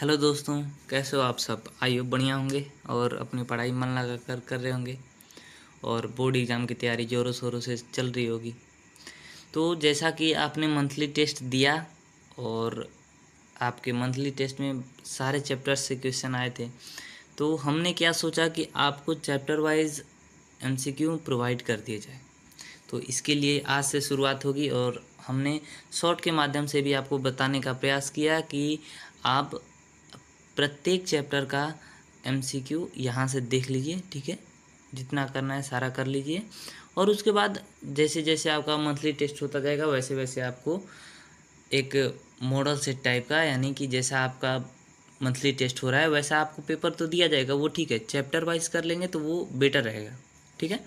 Hello दोस्तों, कैसे हो आप सब। आइए बढ़िया होंगे और अपनी पढ़ाई मन लगा कर रहे होंगे और बोर्ड एग्ज़ाम की तैयारी ज़ोरों शोरों से चल रही होगी। तो जैसा कि आपने मंथली टेस्ट दिया और आपके मंथली टेस्ट में सारे चैप्टर्स से क्वेश्चन आए थे, तो हमने क्या सोचा कि आपको चैप्टर वाइज एमसीक्यू प्रोवाइड कर दिए जाए। तो इसके लिए आज से शुरुआत होगी और हमने शॉर्ट के माध्यम से भी आपको बताने का प्रयास किया कि आप प्रत्येक चैप्टर का एमसीक्यू यहाँ से देख लीजिए, ठीक है। जितना करना है सारा कर लीजिए और उसके बाद जैसे जैसे आपका मंथली टेस्ट होता जाएगा वैसे वैसे आपको एक मॉडल सेट टाइप का, यानी कि जैसा आपका मंथली टेस्ट हो रहा है वैसा आपको पेपर तो दिया जाएगा, वो ठीक है। चैप्टर वाइज कर लेंगे तो वो बेटर रहेगा, ठीक है।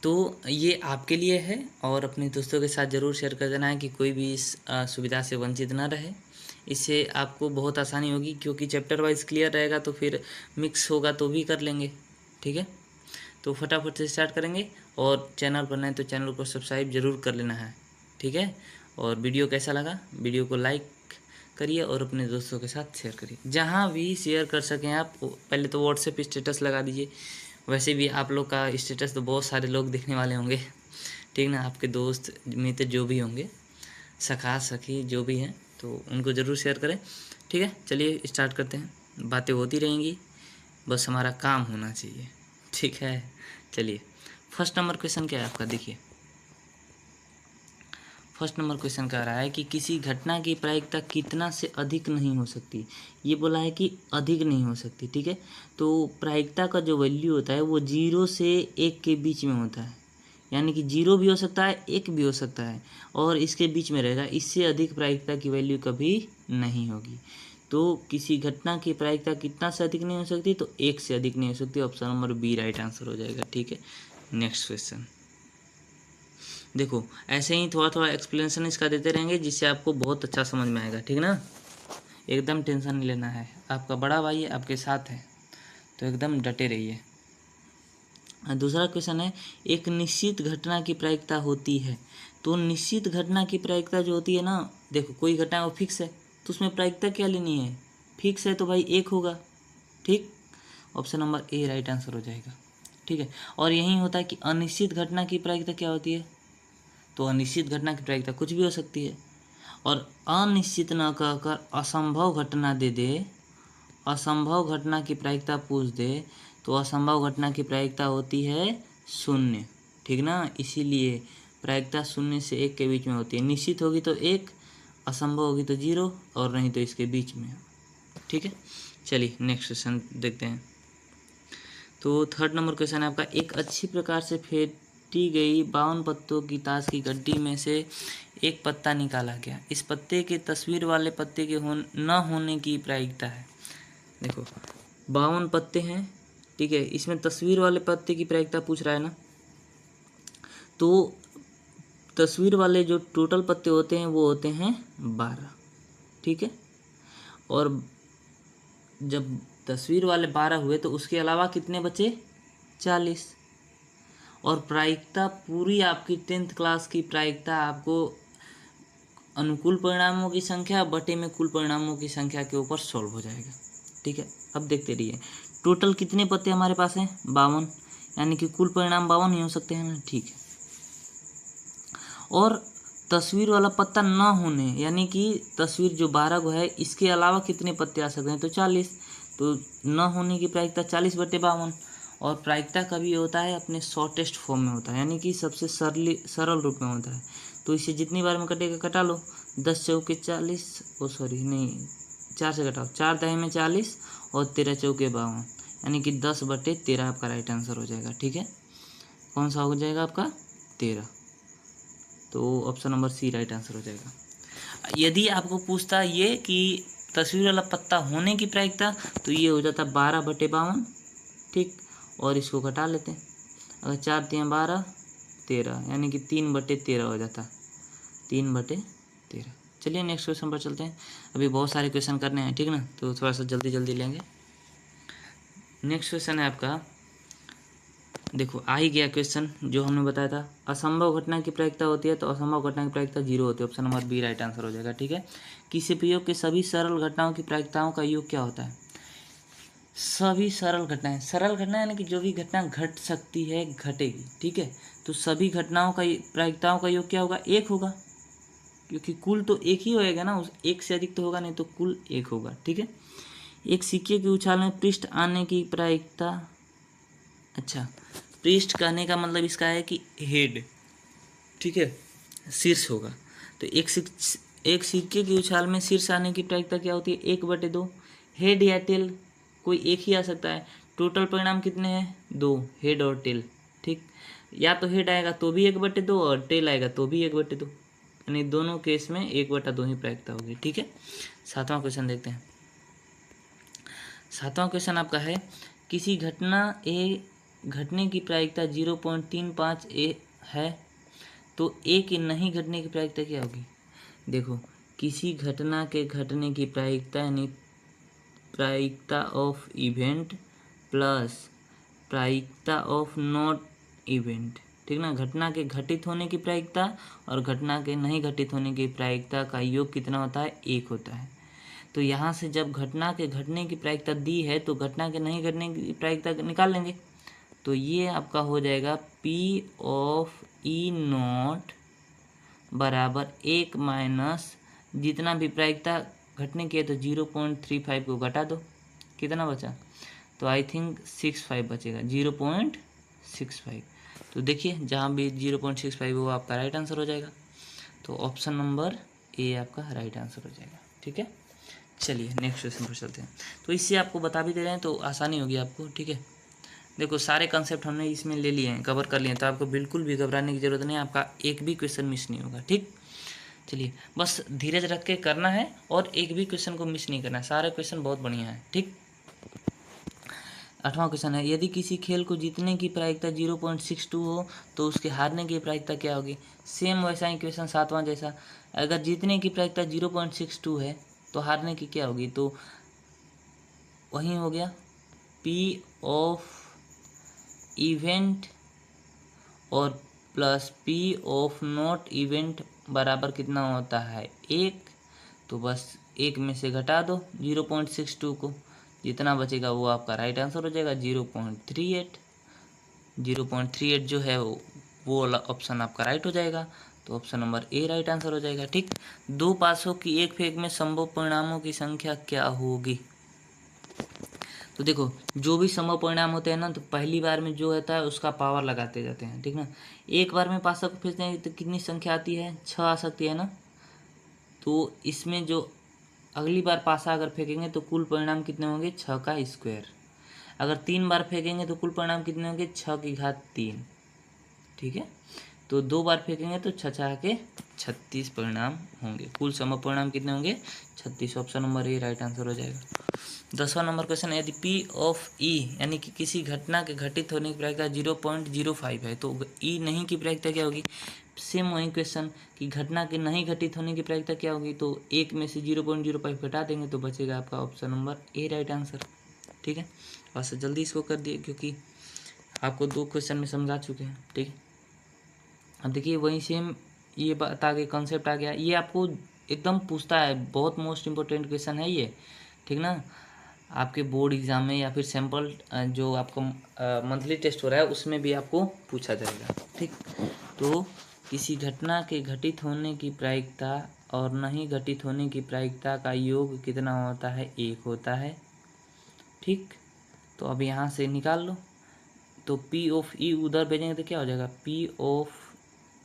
तो ये आपके लिए है और अपने दोस्तों के साथ ज़रूर शेयर कर देना है कि कोई भी इस सुविधा से वंचित ना रहे। इससे आपको बहुत आसानी होगी क्योंकि चैप्टर वाइज क्लियर रहेगा तो फिर मिक्स होगा तो भी कर लेंगे, ठीक है। तो फटाफट से स्टार्ट करेंगे और चैनल पर नए तो चैनल को सब्सक्राइब ज़रूर कर लेना है, ठीक है। और वीडियो कैसा लगा, वीडियो को लाइक करिए और अपने दोस्तों के साथ शेयर करिए। जहाँ भी शेयर कर सकें आप, पहले तो व्हाट्सएप स्टेटस लगा दीजिए। वैसे भी आप लोग का स्टेटस तो बहुत सारे लोग देखने वाले होंगे, ठीक ना। आपके दोस्त मित्र जो भी होंगे, सखा सखी जो भी हैं, तो उनको ज़रूर शेयर करें, ठीक है। चलिए स्टार्ट करते हैं, बातें होती रहेंगी, बस हमारा काम होना चाहिए, ठीक है। चलिए फर्स्ट नंबर क्वेश्चन क्या है आपका, देखिए। फर्स्ट नंबर क्वेश्चन कह रहा है कि किसी घटना की प्रायिकता कितना से अधिक नहीं हो सकती। ये बोला है कि अधिक नहीं हो सकती, ठीक है। तो प्रायिकता का जो वैल्यू होता है वो 0 से 1 के बीच में होता है, यानी कि 0 भी हो सकता है 1 भी हो सकता है और इसके बीच में रहेगा। इससे अधिक प्रायिकता की वैल्यू कभी नहीं होगी। तो किसी घटना की प्रायिकता कितना से अधिक नहीं हो सकती, तो 1 से अधिक नहीं हो सकती। Option number B right answer हो जाएगा, ठीक है। नेक्स्ट क्वेश्चन देखो, ऐसे ही थोड़ा थोड़ा एक्सप्लेनेशन इसका देते रहेंगे जिससे आपको बहुत अच्छा समझ में आएगा, ठीक ना। एकदम टेंशन नहीं लेना है, आपका बड़ा भाई है, आपके साथ है, तो एकदम डटे रहिए। दूसरा क्वेश्चन है, एक निश्चित घटना की प्रायिकता होती है। तो निश्चित घटना की प्रायिकता जो होती है ना, देखो कोई घटना वो फिक्स है तो उसमें प्रायिकता क्या लेनी है, फिक्स है तो भाई 1 होगा, ठीक। Option number A right answer हो जाएगा, ठीक है। और यही होता है कि अनिश्चित घटना की प्रायिकता क्या होती है, तो अनिश्चित घटना की प्रायिकता कुछ भी हो सकती है। और अनिश्चित न कहकर असंभव घटना दे दे, असंभव घटना की प्रायिकता पूछ दे, तो असंभव घटना की प्रायिकता होती है 0, ठीक ना। इसीलिए प्रायिकता 0 से 1 के बीच में होती है। निश्चित होगी तो 1, असंभव होगी तो 0 और नहीं तो इसके बीच में, ठीक है। चलिए नेक्स्ट क्वेश्चन देखते हैं। तो थर्ड नंबर क्वेश्चन है आपका, एक अच्छी प्रकार से फेंटी गई 52 पत्तों की ताश की गड्डी में से एक पत्ता निकाला गया। इस पत्ते के तस्वीर वाले पत्ते के न होने की प्रायिकता है। देखो 52 पत्ते हैं, ठीक है। इसमें तस्वीर वाले पत्ते की प्रायिकता पूछ रहा है ना, तो तस्वीर वाले जो टोटल पत्ते होते हैं वो होते हैं 12, ठीक है। और जब तस्वीर वाले 12 हुए तो उसके अलावा कितने बचे, 40। और प्रायिकता पूरी आपकी 10th क्लास की प्रायिकता आपको अनुकूल परिणामों की संख्या बटे में कुल परिणामों की संख्या के ऊपर सॉल्व हो जाएगा, ठीक है। अब देखते रहिए टोटल कितने पत्ते हमारे पास हैं, 52, यानी कि कुल परिणाम 52 ही हो सकते हैं ना, ठीक है। और तस्वीर वाला पत्ता न होने, यानी कि तस्वीर जो 12 को है इसके अलावा कितने पत्ते आ सकते हैं, तो 40। तो न होने की प्रायिकता 40/52। और प्रायिकता कभी होता है अपने शॉर्टेस्ट फॉर्म में होता है, यानी कि सबसे सरल रूप में होता है। तो इसे जितनी बार में कटेगा कटा लो, 10 चौके 40, ओ सॉरी नहीं 4 से घटाओ, 4 दही में 40 और 13 चौके 52, यानी कि 10/13 आपका राइट आंसर हो जाएगा, ठीक है। कौन सा हो जाएगा आपका, 13। तो option number C right answer हो जाएगा। यदि आपको पूछता ये कि तस्वीर वाला पत्ता होने की प्रायिकता, तो ये हो जाता 12/52, ठीक। और इसको घटा लेते हैं, अगर 4 3 12 13, यानी कि 3/13 हो जाता, 3/13। चलिए नेक्स्ट क्वेश्चन पर चलते हैं, अभी बहुत सारे क्वेश्चन करने हैं, ठीक ना, तो थोड़ा सा जल्दी जल्दी लेंगे। नेक्स्ट क्वेश्चन है आपका, देखो आ ही गया क्वेश्चन जो हमने बताया था, असंभव घटना की प्रायिकता होती है तो असंभव घटना की प्रायिकता 0 होती है। Option number B right answer हो जाएगा। ठीक है, किसी प्रयोग के सभी सरल घटनाओं की प्रायिकताओं का योग क्या होता है? सभी सरल घटना यानी कि जो भी घटना घट सकती है घटेगी। ठीक है, तो सभी घटनाओं का प्रायिकताओं का योग क्या होगा? 1 होगा, क्योंकि कुल तो एक ही होएगा ना, उस एक से अधिक तो होगा नहीं, तो कुल 1 होगा। ठीक है, एक सिक्के के उछाल में पृष्ठ आने की प्रायिकता, अच्छा पृष्ठ कहने का मतलब इसका है कि हेड, ठीक है, शीर्ष होगा। तो एक सिक्के की उछाल में शीर्ष आने की प्रायिकता क्या होती है? 1/2। हेड या टेल कोई एक ही आ सकता है। टोटल परिणाम कितने हैं? 2, हेड और टेल। ठीक, या तो हेड आएगा तो भी 1/2 और टेल आएगा तो भी 1/2, यानी दोनों केस में 1/2 ही प्रायिकता होगी। ठीक है, 7वां क्वेश्चन देखते हैं। 7वां क्वेश्चन आपका है, किसी घटना ए घटने की प्रायिकता 0.35 ए है तो ए के नहीं घटने की प्रायिकता क्या होगी? देखो, किसी घटना के घटने की प्रायिकता यानी प्रायिकता ऑफ इवेंट प्लस प्रायिकता ऑफ नॉट इवेंट, ठीक ना। घटना के घटित होने की प्रायिकता और घटना के नहीं घटित होने की प्रायिकता का योग कितना होता है? 1 होता है। तो यहाँ से जब घटना के घटने की प्रायिकता दी है तो घटना के नहीं घटने की प्रायिकता निकाल लेंगे। तो ये आपका हो जाएगा P ऑफ ई नॉट बराबर 1 माइनस जितना भी प्रायिकता घटने की है तो 0.35 को घटा दो, कितना बचा? तो आई थिंक 65 बचेगा, 0.65। तो देखिए जहाँ भी 0.65 वो आपका राइट आंसर हो जाएगा। तो ऑप्शन नंबर ए आपका राइट आंसर हो जाएगा। ठीक है, चलिए नेक्स्ट क्वेश्चन पर चलते हैं। तो इससे आपको बता भी दे रहे हैं तो आसानी होगी आपको। ठीक है, देखो सारे कंसेप्ट हमने इसमें ले लिए हैं, कवर कर लिए हैं, तो आपको बिल्कुल भी घबराने की ज़रूरत नहीं है, आपका एक भी क्वेश्चन मिस नहीं होगा। ठीक, चलिए बस धीरज रख के करना है और एक भी क्वेश्चन को मिस नहीं करना है, सारे क्वेश्चन बहुत बढ़िया है। ठीक, 8वां क्वेश्चन है, यदि किसी खेल को जीतने की प्रायिकता 0.62 हो तो उसके हारने की प्रायिकता क्या होगी? सेम वैसा ही क्वेश्चन 7वां जैसा, अगर जीतने की प्रायिकता 0.62 है तो हारने की क्या होगी? तो वही हो गया P ऑफ इवेंट और plus P of not event बराबर कितना होता है? 1। तो बस 1 में से घटा दो 0.62 को, जितना बचेगा वो आपका राइट आंसर हो जाएगा 0.38। 0.38 जो है वो वाला ऑप्शन आपका राइट हो जाएगा। तो option number A right answer हो जाएगा। ठीक, 2 पासों की एक फेंक में संभव परिणामों की संख्या क्या होगी? तो देखो जो भी संभव परिणाम होते हैं ना, तो पहली बार में जो होता है उसका पावर लगाते जाते हैं। ठीक ना, एक बार में पासा को फेंकते हैं तो कितनी संख्या आती है? 6 आ सकती है ना। तो इसमें जो अगली बार पासा अगर फेंकेंगे तो कुल परिणाम कितने होंगे? 6 का स्क्वायर। अगर 3 बार फेंकेंगे तो कुल परिणाम कितने होंगे? 6 की घात 3। ठीक है, तो 2 बार फेंकेंगे तो 6 के 36 परिणाम होंगे। कुल संभव परिणाम कितने होंगे? 36। Option number A right answer हो जाएगा। 10वां नंबर क्वेश्चन है, यदि P ऑफ E यानी कि किसी घटना के घटित होने की प्रायिकता 0.05 है तो E नहीं की प्रायिकता क्या होगी? सेम वही क्वेश्चन कि घटना के नहीं घटित होने की प्रायिकता क्या होगी? तो 1 में से 0.05 घटा देंगे तो बचेगा आपका option number A right answer. ठीक है, बस जल्दी इसको कर दिए क्योंकि आपको 2 क्वेश्चन में समझा चुके हैं। ठीक है, अब देखिए वहीं सेम ये बात आ गई, कॉन्सेप्ट आ गया। ये आपको एकदम पूछता है, बहुत मोस्ट इम्पोर्टेंट क्वेश्चन है ये। ठीक ना, आपके बोर्ड एग्जाम में या फिर सैम्पल जो आपका मंथली टेस्ट हो रहा है उसमें भी आपको पूछा जाएगा। ठीक, तो किसी घटना के घटित होने की प्रायिकता और नहीं घटित होने की प्रायिकता का योग कितना होता है? 1 होता है। ठीक, तो अब यहाँ से निकाल लो। तो P ऑफ E उधर भेजेंगे तो क्या हो जाएगा? P ऑफ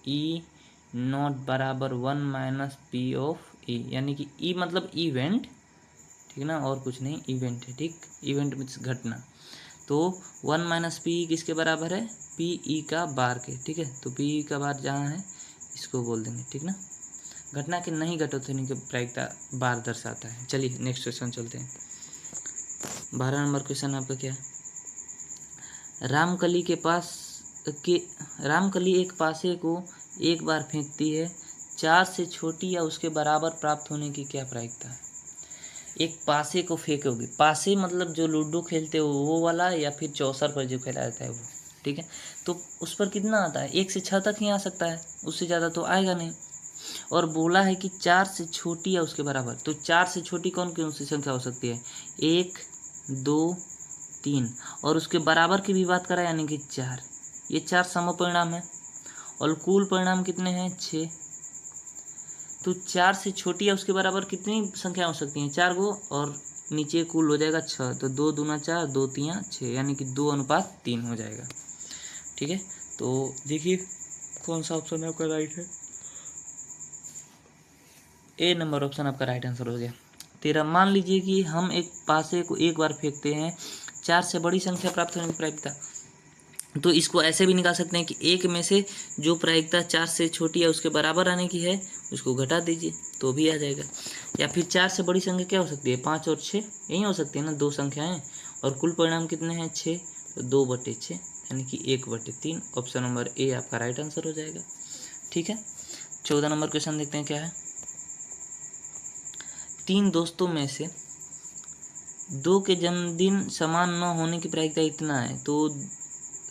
E नॉट बराबर 1 माइनस P ऑफ E, यानी कि E मतलब इवेंट, ठीक ना, और कुछ नहीं, इवेंट है। ठीक, इवेंट मीन्स घटना। तो 1 माइनस पी किसके बराबर है? पी ई का बार के। ठीक है, तो पी ई का बार जहाँ है इसको बोल देंगे। ठीक ना, घटना के नहीं घटित होने की प्रायिकता बार दर्शाता है। चलिए नेक्स्ट क्वेश्चन चलते हैं। 12 नंबर क्वेश्चन आपका क्या है? रामकली एक पासे को एक बार फेंकती है, 4 से छोटी या उसके बराबर प्राप्त होने की क्या प्रायिकता है? एक पासे को फेंकोगे, पासे मतलब जो लूडो खेलते हो वो वाला, या फिर चौसर पर जो खेला जाता है वो? ठीक है। तो उस पर कितना आता है, 1 से 6 तक ही आ सकता है, उससे ज़्यादा तो आएगा नहीं। और बोला है कि 4 से छोटी या उसके बराबर, तो 4 से छोटी कौन कौन सी संख्या हो सकती है, 1, 2, 3, और उसके बराबर की भी बात करा यानी कि 4। ये 4 समपूर्णांक है और कुल परिणाम कितने हैं, 6। तो 4 से छोटी या उसके बराबर कितनी संख्या हो सकती हैं, 4 गो, और नीचे कुल हो जाएगा 6, तो 2 दूना 4, 2 तिया 6, यानी कि 2:3 हो जाएगा। ठीक है, तो देखिए कौन सा ऑप्शन आपका राइट है। ए नंबर ऑप्शन आपका राइट आंसर हो गया। 13, मान लीजिए कि हम एक पासे को एक बार फेंकते हैं, 4 से बड़ी संख्या प्राप्त होने की प्रायिकता। तो इसको ऐसे भी निकाल सकते हैं कि एक में से जो प्रायिकता 4 से छोटी या उसके बराबर आने की है उसको घटा दीजिए तो भी आ जाएगा। या फिर 4 से बड़ी संख्या क्या हो सकती है, 5 और 6, यही हो सकती है ना, 2 संख्याएं, और कुल परिणाम कितने हैं, 6, तो 2/6 यानी कि 1/3। ऑप्शन नंबर ए आपका राइट आंसर हो जाएगा। ठीक है, 14 नंबर क्वेश्चन देखते हैं क्या है। 3 दोस्तों में से 2 के जन्मदिन समान न होने की प्रायिकता इतना है, तो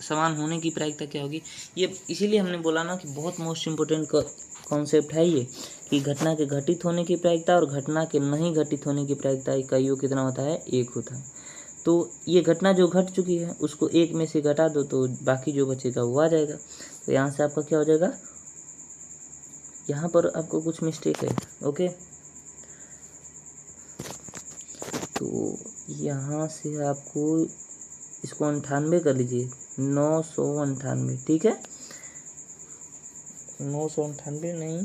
समान होने की प्रायिकता क्या होगी। ये इसीलिए हमने बोला ना कि बहुत मोस्ट इम्पोर्टेंट कॉन्सेप्ट है ये, कि घटना के घटित होने की प्रायिकता और घटना के नहीं घटित होने की प्रायिकता का योग कितना होता है, 1 होता है। तो ये घटना जो घट चुकी है उसको 1 में से घटा दो तो बाकी जो बचेगा वो आ जाएगा। तो यहाँ से आपका क्या हो जाएगा, यहाँ पर आपको कुछ मिस्टेक है। ओके, तो यहाँ से आपको इसको 98 कर लीजिए, 998। ठीक है, 998 नहीं,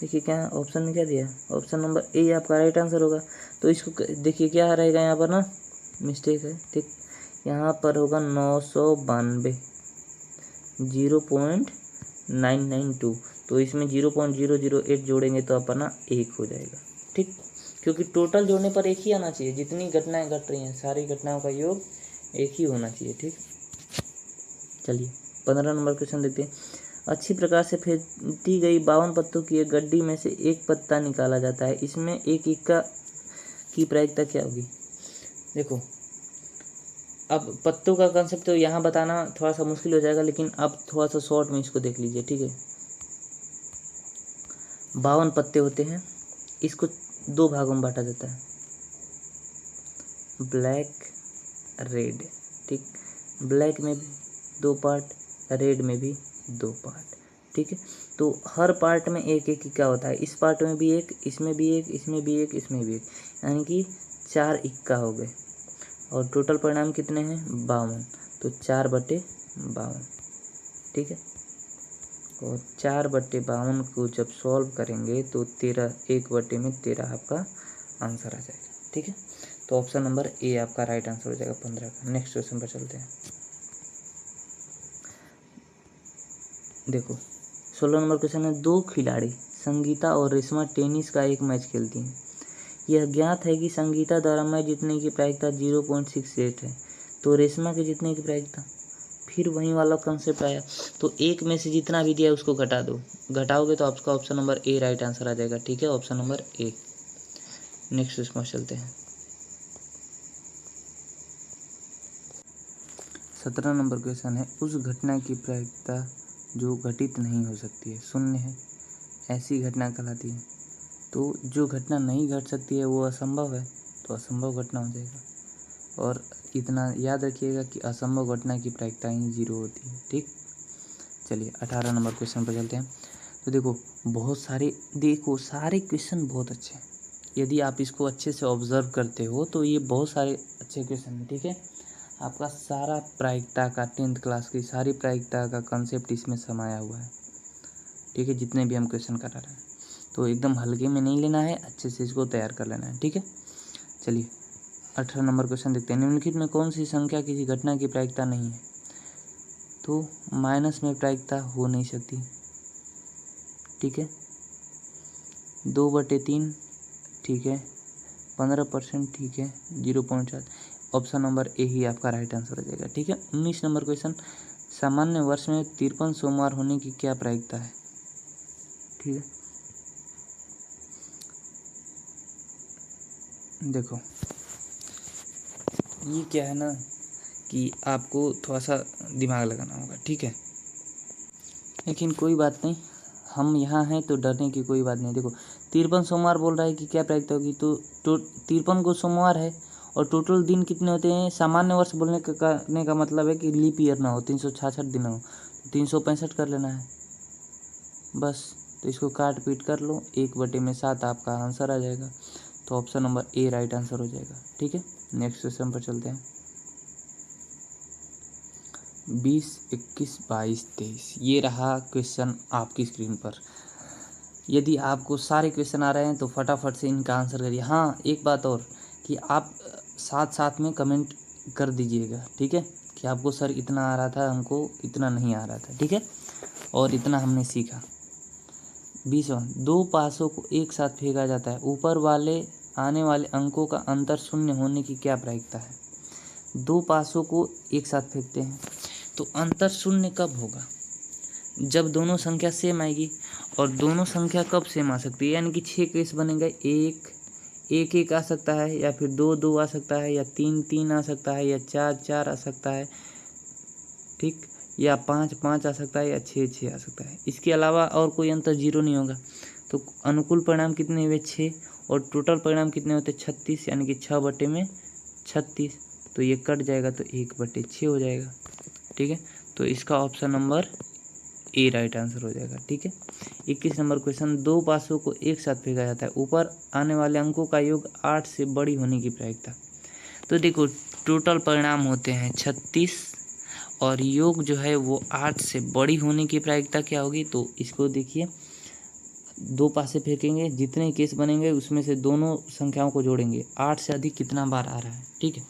देखिए क्या ऑप्शन में क्या दिया, ऑप्शन नंबर ए आपका राइट आंसर होगा। तो इसको देखिए क्या रहेगा यहाँ पर ना, मिस्टेक है। ठीक, यहाँ पर होगा 992, 0.992। तो इसमें 0.008 जोड़ेंगे तो अपना 1 हो जाएगा। ठीक, क्योंकि टोटल जोड़ने पर एक ही आना चाहिए, जितनी घटनाएं घट रही हैं सारी घटनाओं का योग एक ही होना चाहिए। ठीक, चलिए 15 नंबर क्वेश्चन देखते हैं। अच्छी प्रकार से फेंटी गई 52 पत्तों की एक गड्डी में से एक पत्ता निकाला जाता है, इसमें एक इक्का की प्रायिकता क्या होगी। देखो, अब पत्तों का कंसेप्ट तो यहाँ बताना थोड़ा सा मुश्किल हो जाएगा, लेकिन अब थोड़ा सा शॉर्ट में इसको देख लीजिए। ठीक है, 52 पत्ते होते हैं, इसको 2 भागों में बांटा जाता है, ब्लैक, रेड। ठीक, ब्लैक में भी 2 पार्ट, रेड में भी 2 पार्ट। ठीक है, तो हर पार्ट में एक एक इक्का होता है, इस पार्ट में भी एक, इसमें भी एक, इसमें भी एक, इसमें भी एक, यानी कि 4 इक्का हो गए। और टोटल परिणाम कितने हैं, 52, तो 4/52। ठीक है, और 4/52 को जब सॉल्व करेंगे तो 13, 1/13 आपका आंसर आ जाएगा। ठीक है, तो ऑप्शन नंबर ए आपका राइट आंसर हो जाएगा 15 का। नेक्स्ट क्वेश्चन पर चलते हैं। देखो 16 नंबर क्वेश्चन है, 2 खिलाड़ी संगीता और रेशमा टेनिस का एक मैच खेलती हैं। यह ज्ञात है कि संगीता द्वारा मैच जीतने की प्रायिकता 0.68 है, तो रेशमा के जीतने की प्रायिकता, फिर वही वाला कंसेप्ट आया। तो एक में से जितना भी दिया उसको घटा दो, घटाओगे तो आपका option number A right answer आ जाएगा। ठीक है, option number A. Next question चलते हैं। 17 नंबर क्वेश्चन है, उस घटना की प्रायिकता जो घटित नहीं हो सकती है, शून्य है, ऐसी घटना कहलाती है। तो जो घटना नहीं घट सकती है वो असंभव है, तो असंभव घटना हो जाएगा। और इतना याद रखिएगा कि असंभव घटना की प्रायिकता ही 0 होती है। ठीक, चलिए 18 नंबर क्वेश्चन पर चलते हैं। तो देखो बहुत सारे, देखो सारे क्वेश्चन बहुत अच्छे हैं, यदि आप इसको अच्छे से ऑब्जर्व करते हो तो ये बहुत सारे अच्छे क्वेश्चन हैं। ठीक है, आपका सारा प्रायिकता का 10th क्लास की सारी प्रायिकता का कंसेप्ट इसमें समाया हुआ है। ठीक है, जितने भी हम क्वेश्चन करा रहे हैं, तो एकदम हल्के में नहीं लेना है, अच्छे से इसको तैयार कर लेना है। ठीक है, चलिए 18 नंबर क्वेश्चन देखते हैं। निम्नलिखित में कौन सी संख्या किसी घटना की प्रायिकता नहीं है, तो माइनस में प्रायिकता हो नहीं सकती। ठीक है, 2/3, ठीक है, 15%, ठीक है, 0.4, ऑप्शन नंबर ए ही आपका राइट आंसर हो जाएगा। ठीक है, 19 नंबर क्वेश्चन, सामान्य वर्ष में 53 सोमवार होने की क्या प्रायिकता है। ठीक है, देखो ये क्या है ना, कि आपको थोड़ा सा दिमाग लगाना होगा, ठीक है। लेकिन कोई बात नहीं, हम यहाँ हैं तो डरने की कोई बात नहीं। देखो 53 सोमवार बोल रहा है कि क्या प्रायिकता होगी, तो 53 को सोमवार है और टोटल दिन कितने होते हैं। सामान्य वर्ष बोलने का करने का मतलब है कि लीप ईयर ना हो, 366 दिन हो, 365 कर लेना है बस। तो इसको काट पीट कर लो, 1/7 आपका आंसर आ जाएगा। तो option number A right answer हो जाएगा, ठीक है। नेक्स्ट क्वेश्चन पर चलते हैं। 20, 21, 22, 23 ये रहा क्वेश्चन आपकी स्क्रीन पर। यदि आपको सारे क्वेश्चन आ रहे हैं तो फटाफट से इनका आंसर करिए। हाँ, एक बात और कि आप साथ साथ में कमेंट कर दीजिएगा, ठीक है, कि आपको सर इतना आ रहा था, हमको इतना नहीं आ रहा था, ठीक है, और इतना हमने सीखा। 20वां, 2 पासों को एक साथ फेंका जाता है, ऊपर वाले आने वाले अंकों का अंतर शून्य होने की क्या प्रायिकता है। 2 पासों को एक साथ फेंकते हैं तो अंतर शून्य कब होगा, जब दोनों संख्या सेम आएगी। और दोनों संख्या कब सेम आ सकती है, यानी कि 6 केस बनेंगे, 1 आ सकता है, या फिर 2 आ सकता है, या 3 आ सकता है, या 4 आ सकता है, ठीक, या 5 आ सकता है, या 6 आ सकता है। इसके अलावा और कोई अंतर 0 नहीं होगा। तो अनुकूल परिणाम कितने हुए, 6, और टोटल परिणाम कितने होते, 36, यानी कि 6/36। तो ये कट जाएगा तो 1/6 हो जाएगा, ठीक है। तो इसका option number A right answer हो जाएगा, ठीक है। 21 नंबर क्वेश्चन, 2 पासों को एक साथ फेंका जाता है, ऊपर आने वाले अंकों का योग 8 से बड़ी होने की प्रायिकता। तो देखो टोटल परिणाम होते हैं 36 और योग जो है वो 8 से बड़ी होने की प्रायिकता क्या होगी। तो इसको देखिए, 2 पासे फेंकेंगे, जितने केस बनेंगे उसमें से दोनों संख्याओं को जोड़ेंगे, 8 से अधिक कितना बार आ रहा है, ठीक है।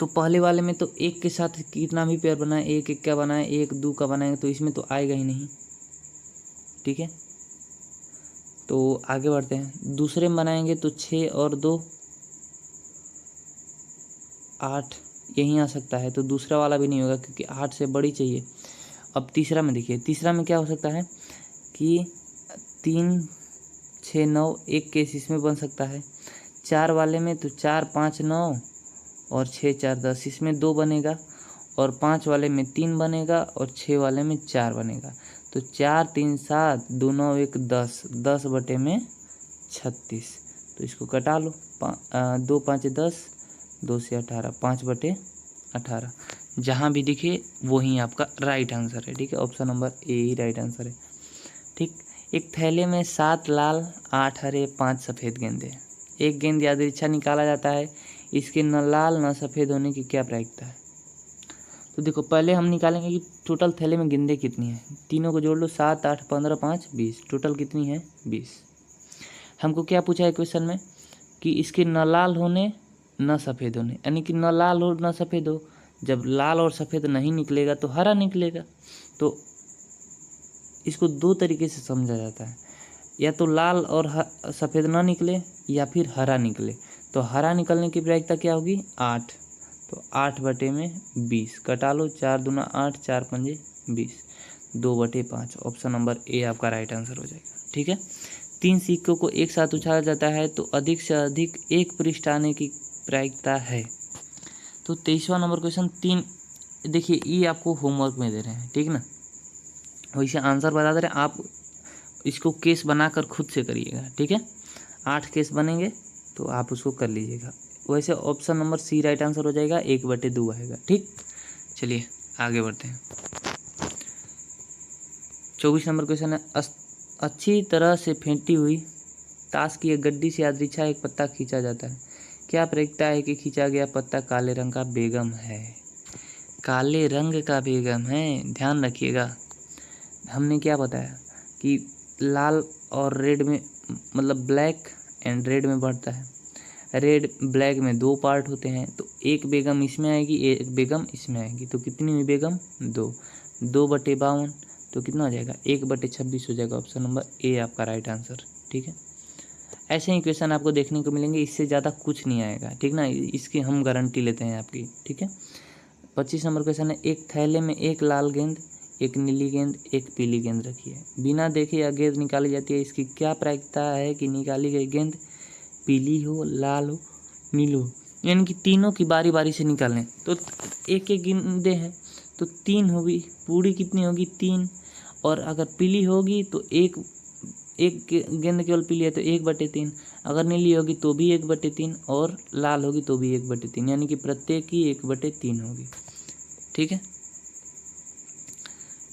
तो पहले वाले में तो 1 के साथ कितना भी पेयर बनाए, 1 का बनाए, 1 का बनाएंगे, तो इसमें तो आएगा ही नहीं, ठीक है। तो आगे बढ़ते हैं, दूसरे में बनाएंगे तो 6 और 2 8 यहीं आ सकता है, तो दूसरा वाला भी नहीं होगा क्योंकि 8 से बड़ी चाहिए। अब तीसरा में देखिए, तीसरा में क्या हो सकता है कि 3, 6, 9 एक केस इसमें बन सकता है। 4 वाले में तो 4, 5, 9 और 6, 4, 10 इसमें 2 बनेगा, और 5 वाले में 3 बनेगा, और 6 वाले में 4 बनेगा। तो 4, 3, 7, 2, 9, 1, 10, 10/36। तो इसको कटा लो, 2, 5, 10, 2 से 18, 5/18। जहाँ भी दिखे वही आपका राइट आंसर है, ठीक है। ऑप्शन नंबर ए ही राइट आंसर है, ठीक। एक थैले में 7 लाल, 8 हरे, 5 सफ़ेद गेंदे हैं। एक गेंद यादृच्छा निकाला जाता है, इसके न लाल न सफ़ेद होने की क्या प्रायिकता है। तो देखो पहले हम निकालेंगे कि टोटल थैले में गेंदें कितनी हैं, तीनों को जोड़ लो, 7, 8, 15, 5, 20, टोटल कितनी है 20। हमको क्या पूछा है क्वेश्चन में कि इसके न लाल होने न सफ़ेद होने, यानी कि न लाल हो न सफ़ेद हो। जब लाल और सफ़ेद नहीं निकलेगा तो हरा निकलेगा। तो इसको 2 तरीके से समझा जाता है, या तो लाल और सफ़ेद ना निकले या फिर हरा निकले। तो हरा निकलने की प्रायिकता क्या होगी, 8। तो 8/20 कटा लो, 4 दूना 8, 4 पंजे 20, 2/5। ऑप्शन नंबर ए आपका राइट आंसर हो जाएगा, ठीक है। 3 सिक्कों को एक साथ उछाला जाता है तो अधिक से अधिक एक पृष्ठ आने की प्रायिकता है। तो 23वां नंबर क्वेश्चन, 3 देखिए ये आपको होमवर्क में दे रहे हैं, ठीक ना, वैसे आंसर बता दे रहे हैं, आप इसको केस बनाकर खुद से करिएगा, ठीक है। 8 केस बनेंगे तो आप उसको कर लीजिएगा। वैसे option number C right answer हो जाएगा, 1/2 आएगा, ठीक। चलिए आगे बढ़ते हैं। 24 नंबर क्वेश्चन है, अच्छी तरह से फेंटी हुई ताश की एक गड्डी से यादृच्छा एक पत्ता खींचा जाता है, क्या प्रायिकता है कि खींचा गया पत्ता काले रंग का बेगम है। काले रंग का बेगम है, ध्यान रखिएगा। हमने क्या बताया कि लाल और रेड में, मतलब ब्लैक एंड रेड में बढ़ता है। रेड ब्लैक में 2 पार्ट होते हैं, तो एक बेगम इसमें आएगी, एक बेगम इसमें आएगी। तो कितनी हुई बेगम, 2, 2/52, तो कितना हो जाएगा, 1/26 हो जाएगा। ऑप्शन नंबर ए आपका राइट आंसर, ठीक है। ऐसे ही क्वेश्चन आपको देखने को मिलेंगे, इससे ज़्यादा कुछ नहीं आएगा, ठीक ना, इसकी हम गारंटी लेते हैं आपकी, ठीक है। 25 नंबर क्वेश्चन है, एक थैले में एक लाल गेंद, एक नीली गेंद, एक पीली गेंद रखी है, बिना देखे यह गेंद निकाली जाती है, इसकी क्या प्रायिकता है कि निकाली गई गेंद पीली हो, लाल हो, नीली हो। यानी कि तीनों की बारी बारी से निकालें। तो एक एक गेंदे हैं तो 3 होगी, पूरी कितनी होगी 3, और अगर पीली होगी तो एक गेंद केवल पीली है तो 1/3, अगर नीली होगी तो भी 1/3, और लाल होगी तो भी 1/3, यानी कि प्रत्येक की 1/3 होगी। ठीक है।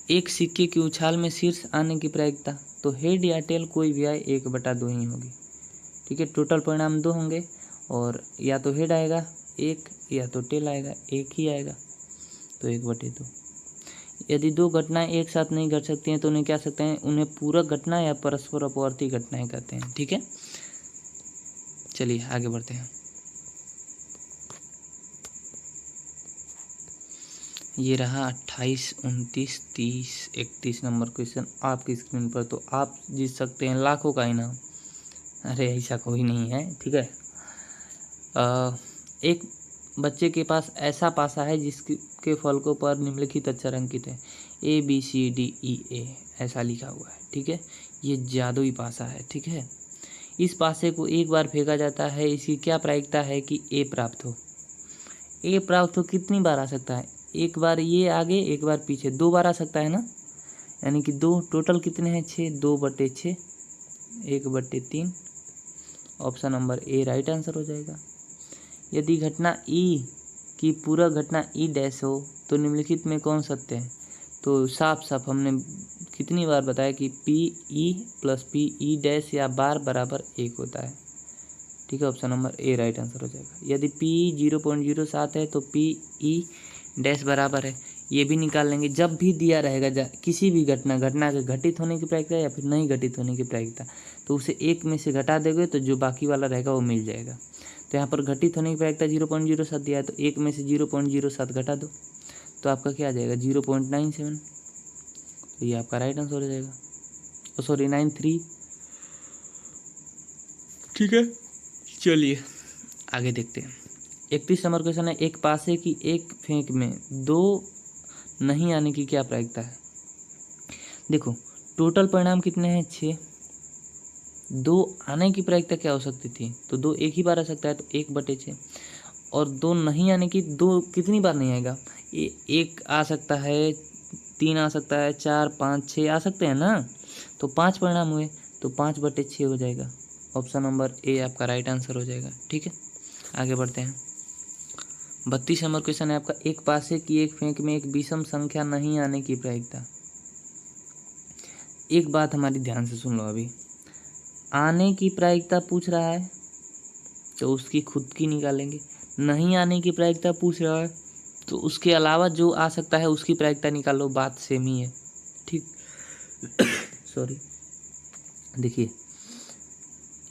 एक सिक्के की उछाल में शीर्ष आने की प्रायिकता, तो हेड या टेल कोई भी आए 1/2 ही होगी। ठीक है। टोटल परिणाम 2 होंगे, और या तो हेड आएगा 1 या तो टेल आएगा 1 ही आएगा, तो 1/2। यदि 2 घटनाएं एक साथ नहीं घट सकती हैं तो उन्हें क्या सकते हैं, उन्हें पूरक घटना या परस्पर अपवर्ती घटनाएं कहते हैं। ठीक है। चलिए आगे बढ़ते हैं। ये रहा 28, 29, 30, 31 नंबर क्वेश्चन आपकी स्क्रीन पर। तो आप जीत सकते हैं लाखों का इनाम। अरे ऐसा कोई नहीं है। ठीक है। एक बच्चे के पास ऐसा पासा है जिसके फलकों पर निम्नलिखित अक्षर अंकित है, ABCDEA ऐसा लिखा हुआ है। ठीक है। ये जादुई पासा है। ठीक है। इस पासे को एक बार फेंका जाता है, इसकी क्या प्रायिकता है कि A प्राप्त हो। A प्राप्त हो कितनी बार आ सकता है, एक बार ये आगे एक बार पीछे, 2 बार आ सकता है ना, यानी कि 2, टोटल कितने हैं 6, 2/6, 1/3। Option number A right answer हो जाएगा। यदि घटना E की पूरक घटना E' हो तो निम्नलिखित में कौन सत्य है। तो साफ साफ हमने कितनी बार बताया कि PE + PE' या बार बराबर 1 होता है। ठीक है। Option number A right answer हो जाएगा। यदि PE 0.07 है तो PE' बराबर है, ये भी निकाल लेंगे। जब भी दिया रहेगा किसी भी घटना के घटित होने की प्रायिकता या फिर नहीं घटित होने की प्रायिकता, तो उसे एक में से घटा देंगे तो जो बाकी वाला रहेगा वो मिल जाएगा। तो यहाँ पर घटित होने की प्रायिकता 0.07 दिया है, तो एक में से 0.07 घटा दो तो आपका क्या आ जाएगा 0.97। तो ये आपका राइट आंसर हो जाएगा। सॉरी 93। ठीक है। चलिए आगे देखते हैं। 31 नंबर क्वेश्चन है, एक पासे की एक फेंक में 2 नहीं आने की क्या प्रायिकता है। देखो टोटल परिणाम कितने हैं 6, 2 आने की प्रायिकता क्या हो सकती थी, तो 2 एक ही बार आ सकता है तो 1/6, और 2 नहीं आने की 2 कितनी बार नहीं आएगा, 1 आ सकता है, 3 आ सकता है, 4, 5, 6 आ सकते हैं ना, तो 5 परिणाम हुए तो 5/6 हो जाएगा। ऑप्शन नंबर A आपका राइट आंसर हो जाएगा। ठीक है। आगे बढ़ते हैं। 32 नंबर क्वेश्चन है आपका, एक पासे की एक फेंक में एक विषम संख्या नहीं आने की प्रायिकता। एक बात हमारी ध्यान से सुन लो, अभी आने की प्रायिकता पूछ रहा है तो उसकी खुद की निकालेंगे, नहीं आने की प्रायिकता पूछ रहा है तो उसके अलावा जो आ सकता है उसकी प्रायिकता निकालो, बात सेम ही है। ठीक। सॉरी। देखिए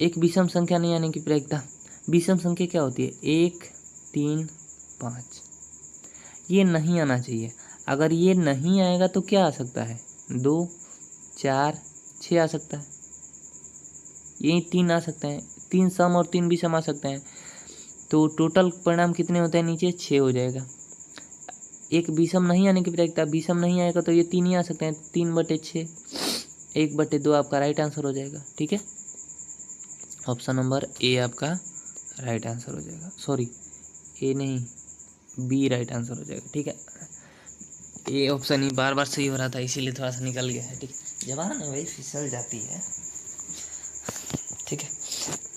एक विषम संख्या नहीं आने की प्रायिकता, विषम संख्या क्या होती है 1, 3, 5, ये नहीं आना चाहिए। अगर ये नहीं आएगा तो क्या आ सकता है 2, 4, 6 आ सकता है, यही 3 आ सकते हैं, 3 सम और 3 विषम आ सकते हैं, तो टोटल परिणाम कितने होते हैं नीचे 6 हो जाएगा। एक विषम नहीं आने की प्रायिकता, विषम नहीं आएगा तो ये 3 ही आ सकते हैं, 3/6, 1/2 आपका राइट आंसर हो जाएगा। ठीक है। ऑप्शन नंबर A आपका राइट आंसर हो जाएगा। सॉरी A नहीं, B राइट आंसर हो जाएगा। ठीक है। A ऑप्शन ही बार बार सही हो रहा था इसीलिए थोड़ा सा निकल गया है। ठीक है। जवान है भाई, फिसल जाती है। ठीक है।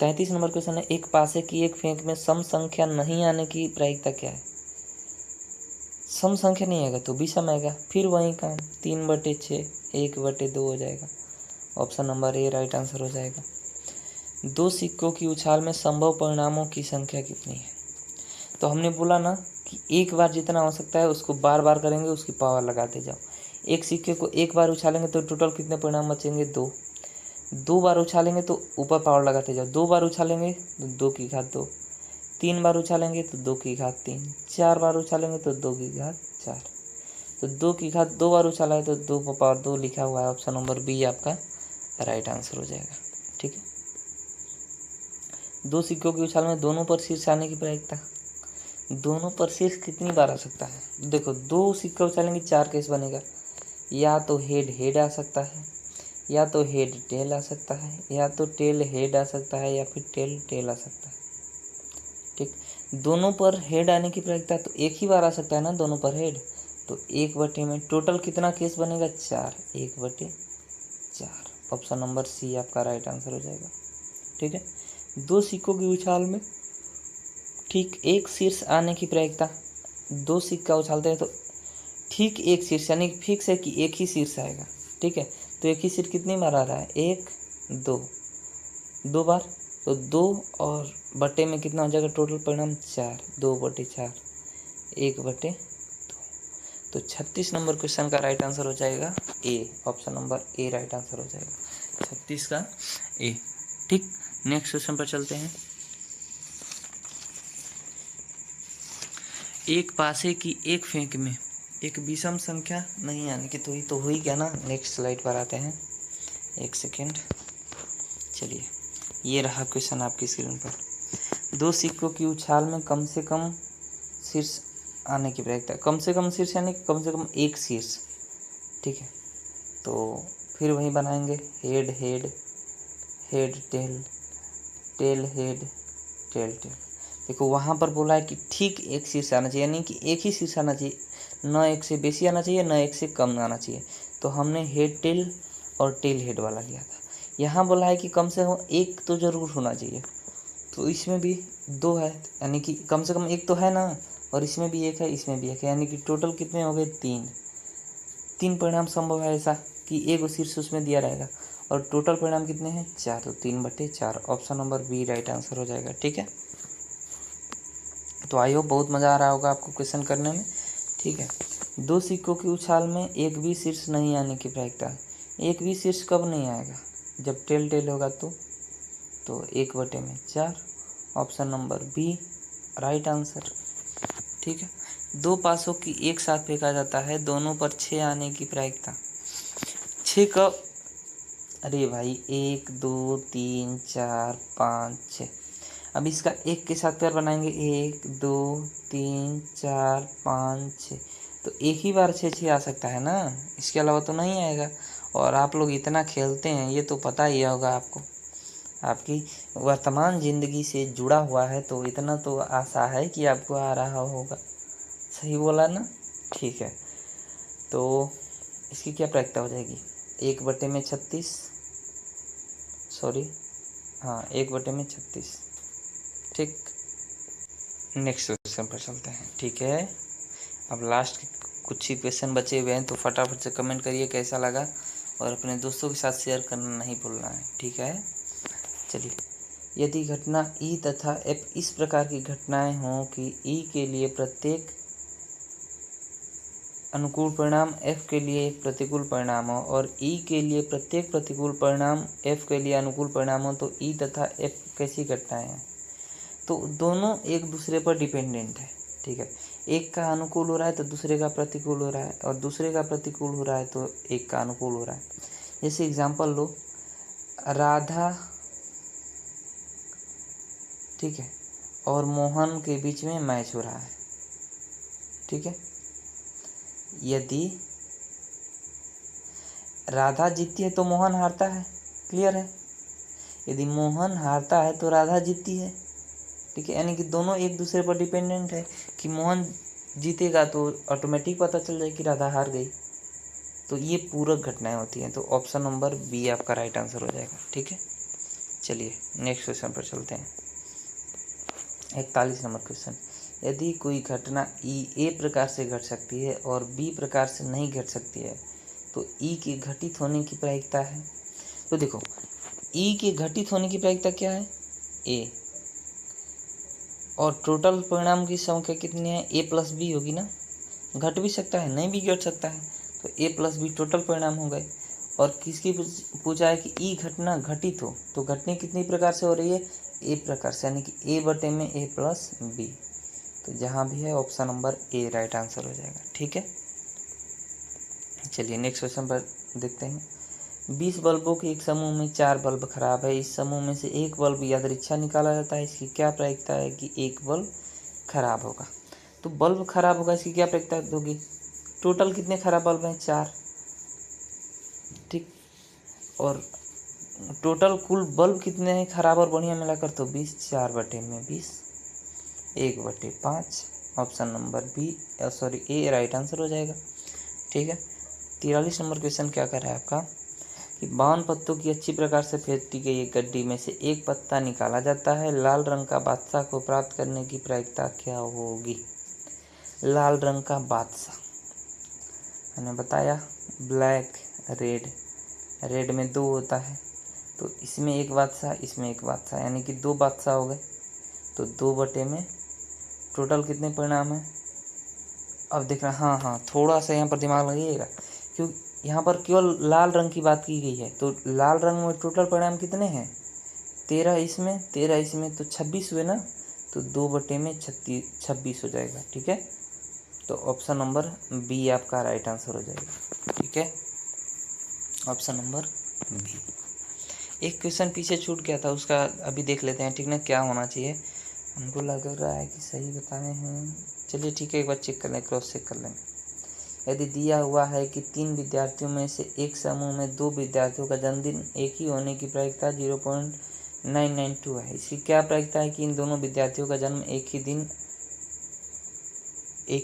33 नंबर क्वेश्चन है, एक पासे की एक फेंक में सम संख्या नहीं आने की प्रायिकता क्या है। सम संख्या नहीं आएगा तो विषम आएगा, फिर वही काम 3/6, 1/2 हो जाएगा। Option number A right answer हो जाएगा। 2 सिक्कों की उछाल में संभव परिणामों की संख्या कितनी है। तो हमने बोला ना कि एक बार जितना हो सकता है उसको बार बार करेंगे, उसकी पावर लगाते जाओ। एक सिक्के को एक बार उछालेंगे तो टोटल कितने परिणाम बचेंगे 2, 2 बार उछालेंगे तो ऊपर पावर लगाते जाओ, 2 बार उछालेंगे तो 2 की घात 2, 3 बार उछालेंगे तो 2 की घात 3, 4 बार उछालेंगे तो 2 की घात 4, तो 2 की घात 2 बार उछाला है तो 2/2 लिखा हुआ है। ऑप्शन नंबर B आपका राइट आंसर हो जाएगा। ठीक है। 2 सिक्कों की उछाल में दोनों पर शीर्ष आने की प्रायिकता, दोनों पर शीर्ष कितनी बार आ सकता है। देखो 2 सिक्के उछालेंगे 4 केस बनेगा, या तो हेड हेड आ सकता है, या तो हेड टेल आ सकता है, या तो टेल हेड आ सकता है, या फिर टेल टेल आ सकता है। ठीक। दोनों पर हेड आने की प्रायिकता तो एक ही बार आ सकता है ना, दोनों पर हेड। तो 1 में टोटल कितना केस बनेगा, 4, 1/4। ऑप्शन नंबर सी आपका राइट आंसर हो जाएगा। ठीक है, 2 सिक्कों की उछाल में ठीक एक शीर्ष आने की प्रायिकता, 2 सिक्का उछालते हैं तो ठीक एक शीर्ष, यानी फिक्स है कि एक ही शीर्ष आएगा। ठीक है, तो एक ही शीर्ष कितनी बार आ रहा है, 1 2, 2 बार। तो 2 और बटे में कितना हो जाएगा टोटल परिणाम, 4, 2/4, 1/2। तो 36 नंबर क्वेश्चन का राइट आंसर हो जाएगा A. Option number A right answer हो जाएगा 36 का ए। ठीक, नेक्स्ट क्वेश्चन पर चलते हैं। एक पासे की एक फेंक में एक विषम संख्या नहीं आने की, तो ये तो हुई क्या ना। नेक्स्ट स्लाइड पर आते हैं, 1 सेकेंड। चलिए, ये रहा क्वेश्चन आपकी स्क्रीन पर। 2 सिक्कों की उछाल में कम से कम शीर्ष आने की प्रायिकता, कम से कम शीर्ष यानी कम से कम एक शीर्ष। ठीक है, तो फिर वही बनाएंगे, head head, head tail, tail head, tail tail. देखो वहाँ पर बोला है कि ठीक एक शीर्ष आना चाहिए, यानी कि एक ही शीर्ष आना चाहिए, न एक से बेसी आना चाहिए, न एक से कम आना चाहिए। तो हमने हेड टेल और टेल हेड वाला लिया था। यहाँ बोला है कि कम से कम एक तो ज़रूर होना चाहिए, तो इसमें भी 2 है, यानी कि कम से कम एक तो है ना, और इसमें भी एक है, इसमें भी एक है, यानी कि टोटल कितने हो गए, 3 परिणाम संभव है ऐसा कि एक शीर्ष उसमें दिया रहेगा, और टोटल परिणाम कितने हैं, 4, तो 3/4। Option number B right answer हो जाएगा। ठीक है, तो आई होप बहुत मज़ा आ रहा होगा आपको क्वेश्चन करने में। ठीक है, 2 सिक्कों की उछाल में एक भी शीर्ष नहीं आने की प्रायिकता। एक भी शीर्ष कब नहीं आएगा, जब टेल टेल होगा तो 1/4। Option number B right answer. ठीक है, 2 पासों की एक साथ फेंका जाता है, दोनों पर 6 आने की प्रायिकता। 6 कब, अरे भाई 1 2 3 4 5 6। अब इसका एक के साथ पेयर बनाएंगे, 1 2 3 4 5 6। तो एक ही बार 6 आ सकता है ना, इसके अलावा तो नहीं आएगा। और आप लोग इतना खेलते हैं, ये तो पता ही होगा आपको, आपकी वर्तमान ज़िंदगी से जुड़ा हुआ है, तो इतना तो आशा है कि आपको आ रहा होगा। सही बोला ना। ठीक है, तो इसकी क्या प्रायिकता हो जाएगी, 1/36, सॉरी हाँ 1/36। ठीक, नेक्स्ट क्वेश्चन पर चलते हैं। ठीक है, अब लास्ट के कुछ ही क्वेश्चन बचे हुए हैं, तो फटाफट से कमेंट करिए कैसा लगा, और अपने दोस्तों के साथ शेयर करना नहीं भूलना है। ठीक है, चलिए, यदि घटना ई तथा एफ इस प्रकार की घटनाएं हों कि ई के लिए प्रत्येक अनुकूल परिणाम एफ के लिए एक प्रतिकूल परिणाम हो, और ई के लिए प्रत्येक प्रतिकूल परिणाम एफ के लिए अनुकूल परिणाम हो, तो ई तथा एफ कैसी घटनाएं हैं। तो दोनों एक दूसरे पर डिपेंडेंट है। ठीक है, एक का अनुकूल हो रहा है तो दूसरे का प्रतिकूल हो रहा है, और दूसरे का प्रतिकूल हो रहा है तो एक का अनुकूल हो रहा है। जैसे एग्जांपल लो, राधा, ठीक है, और मोहन के बीच में मैच हो रहा है। ठीक है, यदि राधा जीतती है तो मोहन हारता है, क्लियर है। यदि मोहन हारता है तो राधा जीतती है। ठीक है, यानी कि दोनों एक दूसरे पर डिपेंडेंट है, कि मोहन जीतेगा तो ऑटोमेटिक पता चल जाए कि राधा हार गई। तो ये पूरक घटनाएं होती हैं, तो ऑप्शन नंबर बी आपका राइट आंसर हो जाएगा। ठीक है, चलिए नेक्स्ट क्वेश्चन पर चलते हैं। 41 नंबर क्वेश्चन, यदि कोई घटना ई ए प्रकार से घट सकती है और बी प्रकार से नहीं घट सकती है, तो ई के घटित होने की प्रायिकता है। तो देखो, ई के घटित होने की प्रायिकता क्या है, ए, और टोटल परिणाम की संख्या कितनी है, ए प्लस बी होगी ना। घट भी सकता है, नहीं भी घट सकता है, तो ए प्लस बी टोटल परिणाम हो गए। और किसकी पूछा है कि ई घटना घटित हो, तो घटनी कितनी प्रकार से हो रही है, ए प्रकार से, यानी कि ए बटे में ए प्लस बी। तो जहाँ भी है option number A right answer हो जाएगा। ठीक है, चलिए नेक्स्ट क्वेश्चन पर देखते हैं। 20 बल्बों के एक समूह में 4 बल्ब खराब है, इस समूह में से एक बल्ब यादृच्छा निकाला जाता है, इसकी क्या प्रायिकता है कि एक बल्ब खराब होगा। तो बल्ब खराब होगा, इसकी क्या प्रायिकता होगी, टोटल कितने खराब बल्ब हैं, 4। ठीक, और टोटल कुल बल्ब कितने हैं खराब और बढ़िया मिलाकर, तो 20, 4/20। 1/5। Option number A right answer हो जाएगा। ठीक है। 43 नंबर क्वेश्चन क्या कर रहा है आपका कि 52 पत्तों की अच्छी प्रकार से फेंटी गई एक गड्डी में से एक पत्ता निकाला जाता है। लाल रंग का बादशाह को प्राप्त करने की प्रायिकता क्या होगी? लाल रंग का बादशाह मैंने बताया ब्लैक रेड, रेड में 2 होता है, तो इसमें एक बादशाह, इसमें एक बादशाह, यानी कि 2 बादशाह हो गए। तो 2 में टोटल कितने परिणाम हैं? अब देखना, हाँ थोड़ा सा यहाँ पर दिमाग लगाइएगा, क्योंकि यहाँ पर केवल लाल रंग की बात की गई है। तो लाल रंग में टोटल परिणाम कितने हैं? 13 इसमें, 13 इसमें, तो 26 हुए ना। तो 2 में 26 हो जाएगा। ठीक है। तो ऑप्शन नंबर बी आपका राइट आंसर हो जाएगा। ठीक है, ऑप्शन नंबर बी। एक क्वेश्चन पीछे छूट गया था, उसका अभी देख लेते हैं। ठीक ना, क्या होना चाहिए? हमको लग रहा है कि सही बता रहे हैं। चलिए ठीक है, एक बार चेक कर लें, क्रॉस चेक कर लेंगे। यदि दिया हुआ है कि 3 विद्यार्थियों में से एक समूह में 2 विद्यार्थियों का जन्मदिन एक ही होने की प्रायिकता 0.992 है, इसकी क्या प्रायिकता है कि इन दोनों विद्यार्थियों का जन्म एक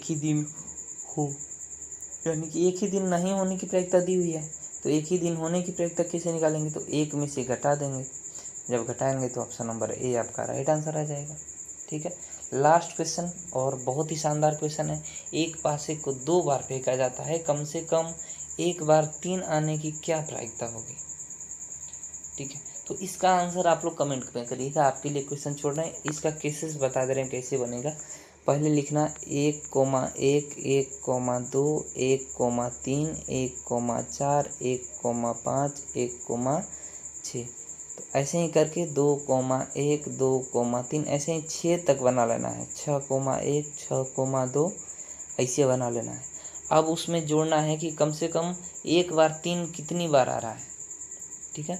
ही दिन हो? यानी कि एक ही दिन नहीं होने की प्रायिकता दी हुई है, तो एक ही दिन होने की प्रायिकता कैसे निकालेंगे? तो 1 में से घटा देंगे। जब घटाएंगे तो ऑप्शन नंबर ए आपका राइट आंसर आ जाएगा। ठीक है। लास्ट क्वेश्चन और बहुत ही शानदार क्वेश्चन है। एक पासे को 2 बार फेंका जाता है, कम से कम एक बार 3 आने की क्या प्रायिकता होगी? ठीक है, तो इसका आंसर आप लोग कमेंट में करिएगा। आपके लिए क्वेश्चन छोड़ रहे हैं, इसका केसेस बता दे रहे हैं कैसे बनेगा। पहले लिखना 1,1, 1,2, 1,3, 1,4, 1,5, 1,6। तो ऐसे ही करके 2,1, 2,3 ऐसे ही 6 तक बना लेना है। 6,1, 6,2 ऐसे बना लेना है। अब उसमें जोड़ना है कि कम से कम एक बार 3 कितनी बार आ रहा है। ठीक है,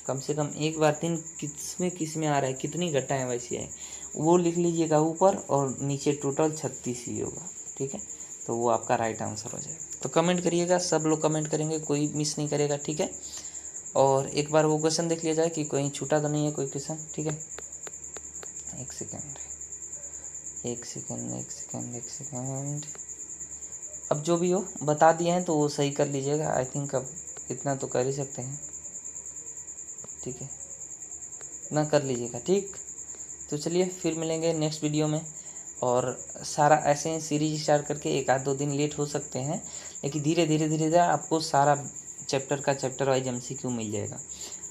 कम से कम एक बार 3 किस में आ रहा है, कितनी घटाएं वैसे है, वो लिख लीजिएगा ऊपर, और नीचे टोटल 36 ही होगा। ठीक है, तो वो आपका राइट आंसर हो जाएगा। तो कमेंट करिएगा, सब लोग कमेंट करेंगे, कोई मिस नहीं करेगा। ठीक है, और एक बार वो क्वेश्चन देख लिया जाए कि कोई छूटा तो नहीं है कोई क्वेश्चन। ठीक है, एक सेकेंड। अब जो भी हो बता दिए हैं तो वो सही कर लीजिएगा। आई थिंक अब इतना तो कर ही सकते हैं। ठीक है, इतना कर लीजिएगा। ठीक, तो चलिए फिर मिलेंगे नेक्स्ट वीडियो में। और सारा ऐसे ही सीरीज स्टार्ट करके 1-2 दिन लेट हो सकते हैं, लेकिन धीरे धीरे आपको सारा चैप्टर वाइज MCQ मिल जाएगा।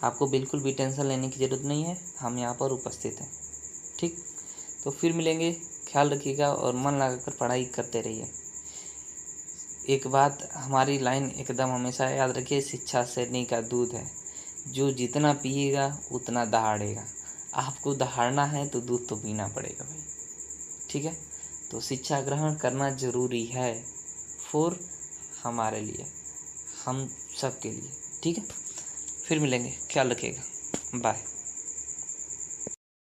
आपको बिल्कुल भी टेंशन लेने की ज़रूरत नहीं है, हम यहाँ पर उपस्थित हैं। ठीक, तो फिर मिलेंगे, ख्याल रखिएगा और मन लगाकर पढ़ाई करते रहिए। एक बात हमारी लाइन एकदम हमेशा याद रखिए, शिक्षा शैरनी का दूध है, जो जितना पिएगा उतना दहाड़ेगा। आपको दहाड़ना है तो दूध तो पीना पड़ेगा भाई। ठीक है, तो शिक्षा ग्रहण करना ज़रूरी है फॉर हमारे लिए, हम सब के लिए। ठीक है, फिर मिलेंगे, ख्याल रखिएगा, बाय।